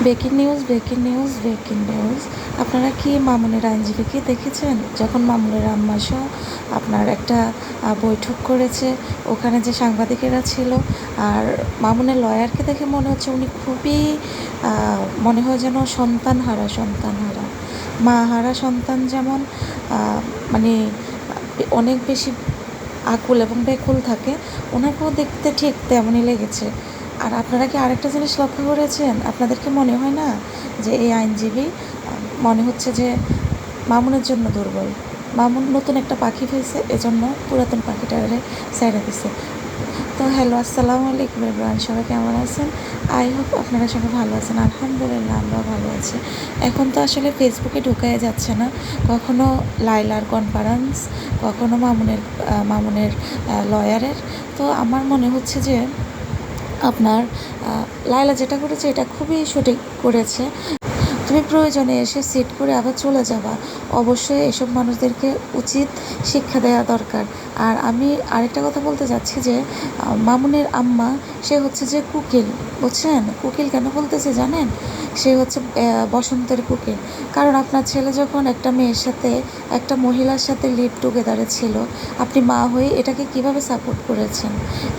Breaking news, breaking news, breaking news. আপনারা কি মামুনের আইনজীবীকে দেখেছেন? যখন মামুনের আম্মা সহ আপনার একটা বৈঠক করেছে, ওখানে যে সাংবাদিকেরা ছিল, আর মামুনের লয়ারকে দেখে মনে হচ্ছে উনি খুবই মনে হয় যেন সন্তান হারা মা হারা সন্তান যেমন মানে অনেক বেশি আকুল এবং ব্যাকুল থাকে, ওনাকেও দেখতে ঠিক তেমনই লেগেছে। আর আপনারা কি আরেকটা জিনিস লক্ষ্য করেছেন? আপনাদেরকে মনে হয় না যে এই আইনজীবী মনে হচ্ছে যে মামুনের জন্য দুর্বল? মামুন নতুন একটা পাখি পেয়েছে, এজন্য পুরাতন পাখিটারে ছেড়ে দিছে। তো হ্যালো, আসসালামু আলাইকুম এভরিওয়ান, সবাই কেমন আছেন? আই হোপ আপনারা সবাই ভালো আছেন। আলহামদুলিল্লাহ, আমরা ভালো আছি। এখন তো আসলে ফেসবুকে ঢোকাই যাচ্ছে না, কখনো লাইলার কনফারেন্স, কখনো মামুনের লয়ারের। তো আমার মনে হচ্ছে যে আপনার লায়লা যেটা করেছে এটা খুবই সঠিক করেছে। তুমি প্রয়োজনে এসে সিট করে আবার চলে যাবা। অবশ্যই এসব মানুষদেরকে উচিত শিক্ষা দেওয়া দরকার। আর আমি আরেকটা কথা বলতে যাচ্ছি যে মামুনের আম্মা, সে হচ্ছে যে কুকিল, বুঝছেন? কুকিল কেন বলতেছে জানেন? সে হচ্ছে বসন্তের কুকিল। কারণ আপনার ছেলে যখন একটা মেয়ের সাথে, একটা মহিলার সাথে লিভ টুগেদারে ছিল, আপনি মা হয়ে এটাকে কিভাবে সাপোর্ট করেছেন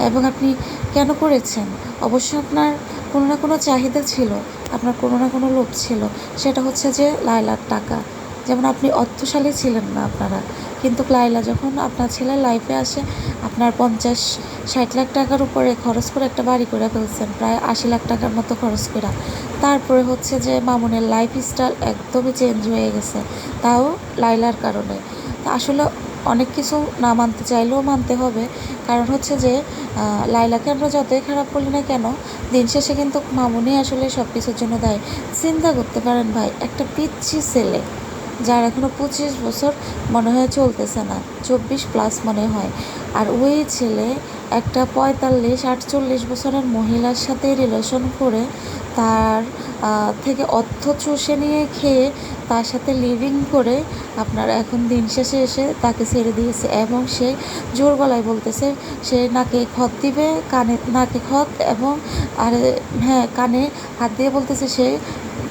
এবং আপনি কেন করেছেন? অবশ্যই আপনার কোনো না কোনো চাহিদা ছিল, আপনার কোনো না কোনো লোভ ছিল। সেটা হচ্ছে যে লায়লার টাকা। যেমন আপনি অর্থশালী ছিলেন না আপনারা, কিন্তু লায়লা যখন আপনার ছেলের লাইফে আসে, আপনার 50-60 লাখ টাকার উপরে খরচ করে একটা বাড়ি করে ফেলছেন, প্রায় 80 লাখ টাকার মতো খরচ করে। তারপরে হচ্ছে যে মামুনের লাইফস্টাইল একদমই চেঞ্জ হয়ে গেছে, তাও লায়লার কারণে। তা আসলে অনেক কিছু না মানতে চাইলেও মানতে হবে। কারণ হচ্ছে যে লায়লাকে আমরা যতই খারাপ বলি না কেন, দিন শেষে কিন্তু মামুনি আসলে সব কিছুর জন্য দায়ী। চিন্তা করতে পারেন ভাই, একটা পিচ্ছি ছেলে যার এখনও 25 বছর মনে হয় চলতেছে না, 24+ মনে হয়, আর ওই ছেলে একটা 45-48 বছরের মহিলার সাথে রিলেশন করে তার থেকে অর্থ চুষে নিয়ে খেয়ে তার সাথে লিভিং করে আপনার এখন দিন শেষে এসে তাকে ছেড়ে দিয়েছে, এবং সে জোর গলায় বলতেছে সে নাকে খত দিবে, কানে নাকে খত, এবং আর হ্যাঁ, কানে হাত দিয়ে বলতেছে সে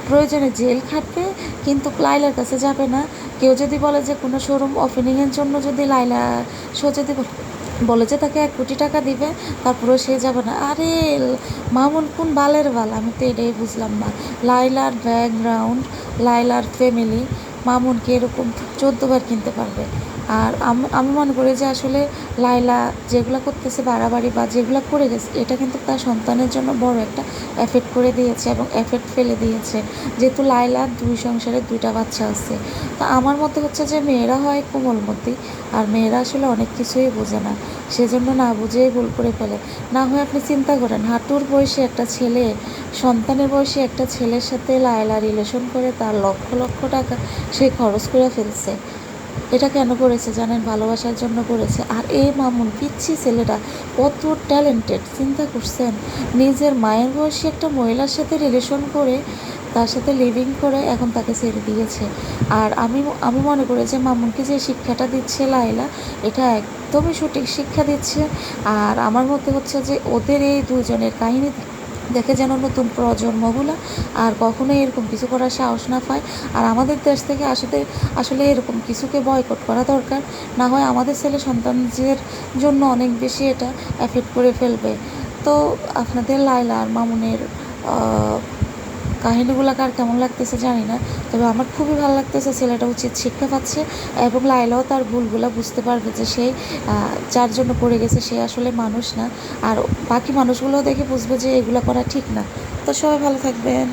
প্রয়োজনে জেল খাটবে, কিন্তু লাইলার কাছে যাবে না। কেউ যদি বলে যে কোনো শোরুম ওপেনিংয়ের জন্য যদি লাইলা সে যদি বলে যে তাকে 1 কোটি টাকা দিবে, তারপরেও সে যাবে না। আরে মামুন কোন বালের বাল, আমি তো এটাই বুঝলাম না। লাইলার ব্যাকগ্রাউন্ড, লাইলার ফ্যামিলি মামুনকে এরকম 14 বার কিনতে পারবে। আর আমি মনে করি যে আসলে লায়লা যেগুলো করতেছে বাড়াবাড়ি বা যেগুলো করে গেছে, এটা কিন্তু তার সন্তানের জন্য বড় একটা এফেক্ট করে দিয়েছে এবং এফেক্ট ফেলে দিয়েছে। যেহেতু লায়লার 2 সংসারে 2টা বাচ্চা আছে, তা আমার মতে হচ্ছে যে মেয়েরা হয় কোমলমতি, আর মেয়েরা আসলে অনেক কিছুই বোঝে না, সেজন্য না বুঝেই ভুল করে ফেলে। না হয় আপনি চিন্তা করেন, হাঁটুর বয়সী একটা ছেলে, সন্তানের বয়সী একটা ছেলের সাথে লায়লা রিলেশন করে তার লক্ষ লক্ষ টাকা সে খরচ করে ফেলছে। এটা কেন করেছে জানেন? ভালোবাসার জন্য করেছে। আর এই মামুন পিচ্ছি ছেলেটা কত ট্যালেন্টেড, চিন্তা করছেন? নিজের মায়ের বয়সী একটা মহিলার সাথে রিলেশন করে, তার সাথে লিভিং করে এখন তাকে ছেড়ে দিয়েছে। আর আমি মনে করি যে মামুনকে যে শিক্ষাটা দিচ্ছে লায়লা, এটা একদমই সঠিক শিক্ষা দিচ্ছে। আর আমার মতে হচ্ছে যে ওদের এই দুজনের কাহিনী দেখে যেন নতুন প্রজন্মগুলো আর কখনোই এরকম কিছু করার সাহস না পায়। আর আমাদের দেশ থেকে আসলে এরকম কিছুকে বয়কট করা দরকার, না হয় আমাদের ছেলে সন্তানদের জন্য অনেক বেশি এটা এফেক্ট করে ফেলবে। তো আপনাদের লায়লা আর মামুনের কাহিনিগুলো কার কেমন লাগতেছে জানি না, তবে আমার খুবই ভালো লাগতেছে। ছেলেটা উচিত শিক্ষা পাচ্ছে, এবং লায়লাও তার ভুলগুলো বুঝতে পারবে যে সেই যার জন্য পড়ে গেছে সে আসলে মানুষ না, আর বাকি মানুষগুলোও দেখে বুঝবে যে এগুলো করা ঠিক না। তো সবাই ভালো থাকবেন।